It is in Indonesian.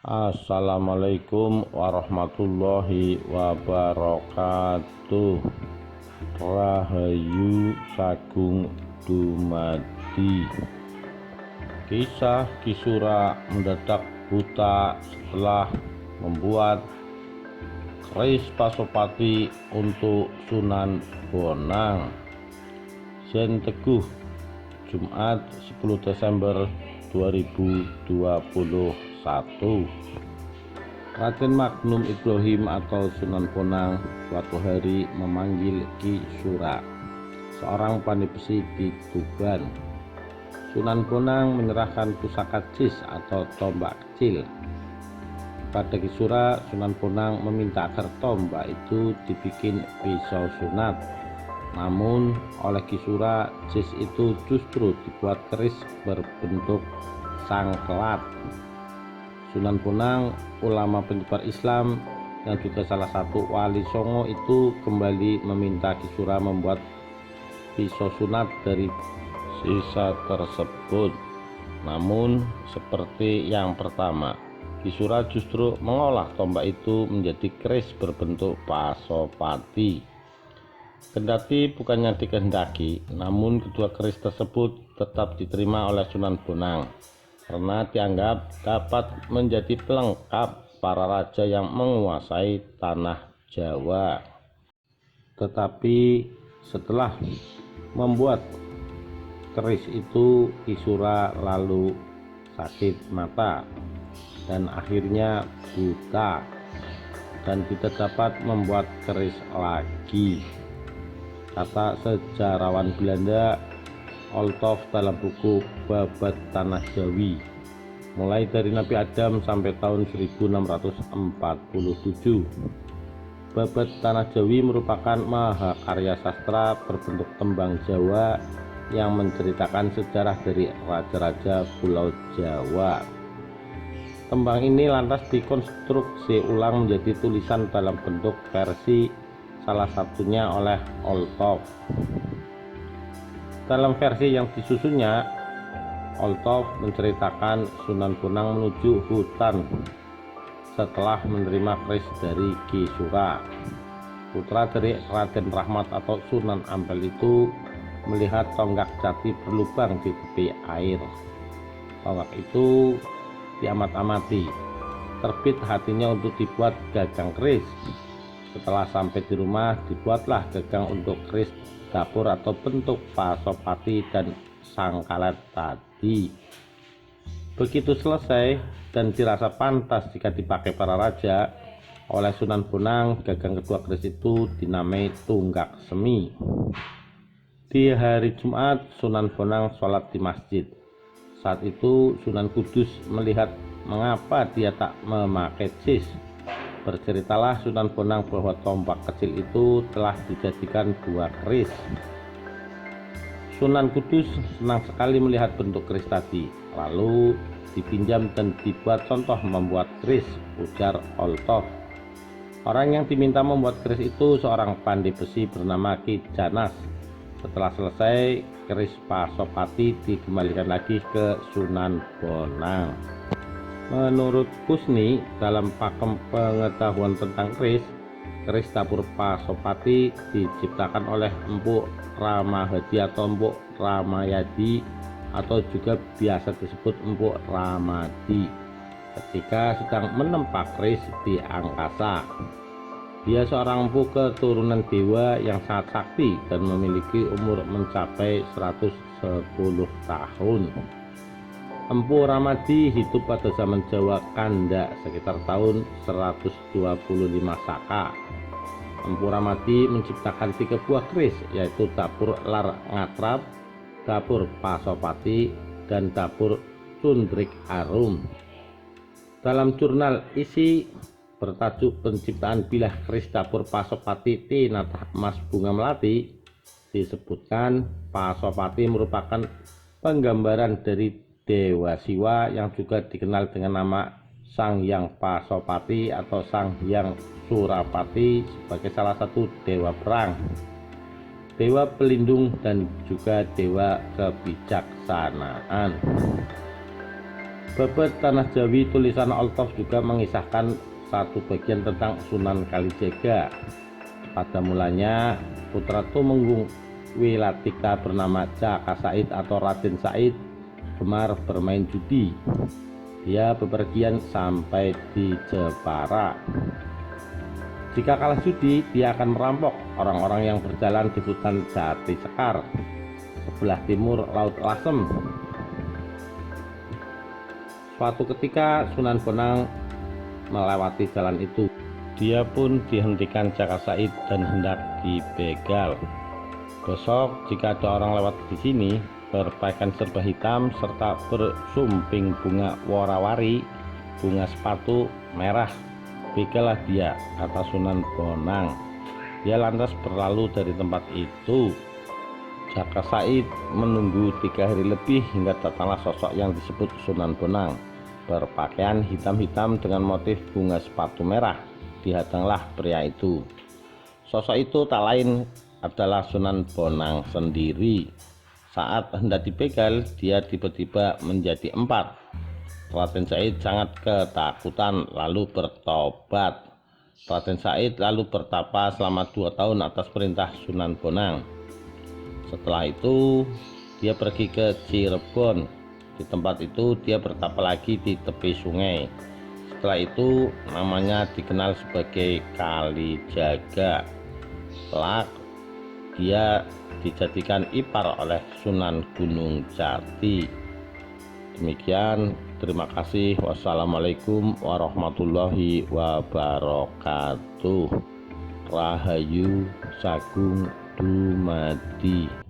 Assalamualaikum warahmatullahi wabarakatuh. Rahayu Sagung dumadi. Kisah Kisura mendadak buta setelah membuat keris Pasopati untuk Sunan Bonang. Zen Teguh, Jumat 10 Desember 2021. Raden Magnum Ibrahim atau Sunan Bonang suatu hari memanggil Ki Sura, seorang pandai besi di Tuban. Sunan Bonang menyerahkan pusaka jis atau tombak kecil pada Ki Sura. Sunan Bonang meminta agar tombak itu dibikin pisau sunat. Namun oleh Ki Sura, jis itu justru dibuat keris berbentuk sangklat. Sunan Bonang, ulama penyebar Islam yang juga salah satu wali Songo, itu kembali meminta Ki Sura membuat pisau sunat dari sisa tersebut. Namun seperti yang pertama, Ki Sura justru mengolah tombak itu menjadi keris berbentuk Pasopati. Kendati bukannya dikehendaki, namun kedua keris tersebut tetap diterima oleh Sunan Bonang karena dianggap dapat menjadi pelengkap para raja yang menguasai tanah Jawa. Tetapi setelah membuat keris itu, Ki Sura lalu sakit mata dan akhirnya buta dan tidak dapat membuat keris lagi. Kata sejarawan Belanda Olthoff dalam buku Babat Tanah Jawi, mulai dari Nabi Adam sampai tahun 1647. Babat Tanah Jawi merupakan mahakarya sastra berbentuk tembang Jawa yang menceritakan sejarah dari raja-raja Pulau Jawa. Tembang ini lantas dikonstruksi ulang menjadi tulisan dalam bentuk versi, salah satunya oleh Olthoff. Dalam versi yang disusunnya, Olthoff menceritakan Sunan Bonang menuju hutan setelah menerima keris dari Ki Sura. Putra dari Raden Rahmat atau Sunan Ampel itu melihat tonggak jati berlubang di tepi air. Tonggak itu diamat-amati, terbit hatinya untuk dibuat gagang keris. Setelah sampai di rumah, dibuatlah gagang untuk keris dapur atau bentuk Pasopati dan sangkalat tadi. Begitu selesai dan dirasa pantas jika dipakai para raja, oleh Sunan Bonang, gagang kedua keris itu dinamai Tunggak Semi. Di hari Jumat, Sunan Bonang sholat di masjid. Saat itu Sunan Kudus melihat mengapa dia tak memakai jis. Berceritalah Sunan Bonang bahwa tombak kecil itu telah dijadikan dua keris. Sunan Kudus senang sekali melihat bentuk keris tadi, lalu dipinjam dan dibuat contoh membuat keris, ujar Olthoff. Orang yang diminta membuat keris itu seorang pandai besi bernama Ki Janas. Setelah selesai, keris Pasopati dikembalikan lagi ke Sunan Bonang. Menurut Kusni, dalam pakem pengetahuan tentang keris dapur Pasopati diciptakan oleh Empuk Ramahadi atau Empuk Ramayadi atau juga biasa disebut Empuk Ramadi ketika sedang menempa keris di angkasa. Dia seorang empu keturunan dewa yang sangat sakti dan memiliki umur mencapai 110 tahun. Empu Ramadi hidup pada zaman Jawa Kanda sekitar tahun 125 Saka. Empu Ramadi menciptakan 3 buah keris, yaitu dapur Lar Ngatrap, dapur Pasopati, dan dapur Cundrik Arum. Dalam jurnal isi bertajuk Penciptaan Bilah Keris Dapur Pasopati Tinatah Emas Bunga Melati disebutkan Pasopati merupakan penggambaran dari Dewa Siwa yang juga dikenal dengan nama Sang Hyang Pasopati atau Sang Hyang Surapati sebagai salah satu dewa perang, dewa pelindung, dan juga dewa kebijaksanaan. Bebet Tanah Jawi tulisan Oltov juga mengisahkan satu bagian tentang Sunan Kalijaga. Pada mulanya putra Tumenggung Wilatika bernama Jaka Said atau Raden Said gemar bermain judi. Dia bepergian sampai di Jepara. Jika kalah judi, dia akan merampok orang-orang yang berjalan di hutan Jati Sekar sebelah timur Laut Lasem. Suatu ketika Sunan Bonang melewati jalan itu. Dia pun dihentikan Jaka Said dan hendak dibegal. Besok jika ada orang lewat di sini berpakaian serba hitam serta bersumping bunga warawari, bunga sepatu merah, begalah dia, kata Sunan Bonang. Dia lantas berlalu dari tempat itu. Jaka Said menunggu 3 hari lebih hingga datanglah sosok yang disebut Sunan Bonang, berpakaian hitam-hitam dengan motif bunga sepatu merah. Dihadanglah pria itu. Sosok itu tak lain adalah Sunan Bonang sendiri. Saat hendak dibegal, dia tiba-tiba menjadi 4. Raden Said sangat ketakutan lalu bertobat. Raden Said lalu bertapa selama 2 tahun atas perintah Sunan Bonang. Setelah itu dia pergi ke Cirebon. Di tempat itu dia bertapa lagi di tepi sungai. Setelah itu namanya dikenal sebagai Kalijaga. Kelak dia dijadikan ipar oleh Sunan Gunung Jati. Demikian, terima kasih. Wassalamualaikum warahmatullahi wabarakatuh. Rahayu Sagung Dumadi.